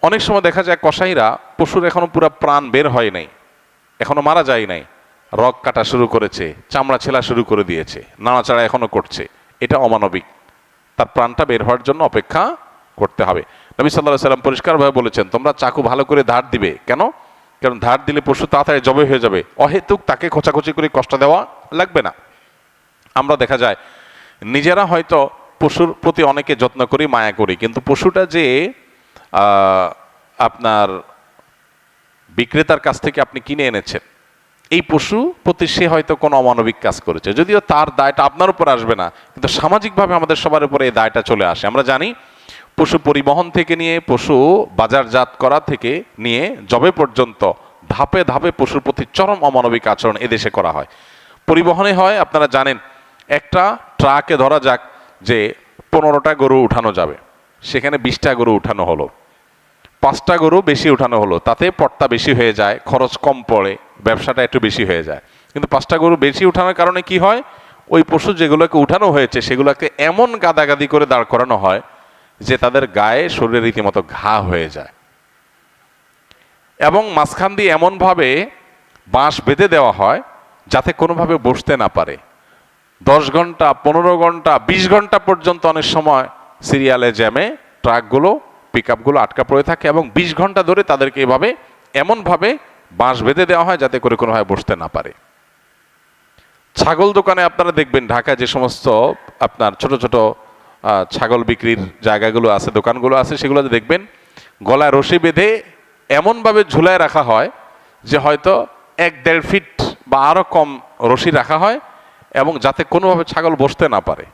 অনেক সময় দেখা যায় কসাইরা পশুর এখনো পুরো প্রাণ বের হয় নাই, এখনো মারা যায় নাই, রগ কাটা শুরু করেছে, চামড়া ছেলা শুরু করে দিয়েছে, নাড়াচাড়া এখনো করছে। এটা অমানবিক, তার প্রাণটা বের হওয়ার জন্য অপেক্ষা করতে হবে। নবী সাল্লাল্লাহু আলাইহি সাল্লাম পরিষ্কারভাবে বলেছেন, তোমরা চাকু ভালো করে ধার দিবে। কেন? কারণ ধার দিলে পশু তাড়াতাড়ি জবাই হয়ে যাবে, অহেতুক তাকে খোঁচাখুচি করে কষ্ট দেওয়া লাগবে না। আমরা দেখা যায় নিজেরা হয়তো পশুর প্রতি অনেকে যত্ন করি, মায়া করি, কিন্তু পশুটা যে আপনার বিক্রেতার কাছ থেকে আপনি কিনে এনেছেন, এই পশু প্রতি সে হয়তো কোনো অমানবিক কাজ করেছে, যদিও তার দায়টা আপনার উপর আসবে না, কিন্তু সামাজিকভাবে আমাদের সবার উপরে এই দায়টা চলে আসে। আমরা জানি পশু পরিবহন থেকে নিয়ে পশু বাজারজাত করা থেকে নিয়ে জবে পর্যন্ত ধাপে ধাপে পশুর প্রতি চরম অমানবিক আচরণ এদেশে করা হয়। পরিবহনে হয়, আপনারা জানেন, একটা ট্রাকে ধরা যাক যে 15টা গরু উঠানো যাবে, সেখানে 20টা গরু উঠানো হলো, 5টা গরু বেশি উঠানো হলো, তাতে পড়তা বেশি হয়ে যায়, খরচ কম পড়ে, ব্যবসাটা একটু বেশি হয়ে যায়। কিন্তু 5টা গরু বেশি উঠানোর কারণে কি হয়, ওই পশু যেগুলোকে উঠানো হয়েছে সেগুলোকে এমন গাদাগাদি করে দাঁড় করানো হয় যে তাদের গায়ে শরীরে রীতিমতো ঘা হয়ে যায়, এবং মাঝখান দিয়ে এমনভাবে বাঁশ বেঁধে দেওয়া হয় যাতে কোনোভাবে বসতে না পারে। 10 ঘন্টা, 15 ঘন্টা, 20 ঘন্টা পর্যন্ত অনেক সময় সিরিয়ালে জ্যামে ট্রাকগুলো, পিকআপগুলো আটকা পড়ে থাকে, এবং 20 ঘন্টা ধরে তাদেরকে এভাবে এমনভাবে বাঁশ বেঁধে দেওয়া হয় যাতে করে কোনোভাবে বসতে না পারে। ছাগল দোকানে আপনারা দেখবেন ঢাকায় যে সমস্ত আপনার ছোট ছোট ছাগল বিক্রির জায়গাগুলো আছে, দোকানগুলো আছে, সেগুলোতে দেখবেন গলায় রশি বেঁধে এমনভাবে ঝুলায় রাখা হয় যে হয়তো 1-1.5 ফিট বা আরও কম রশি রাখা হয়, এবং যাতে কোনোভাবে ছাগল বসতে না পারে।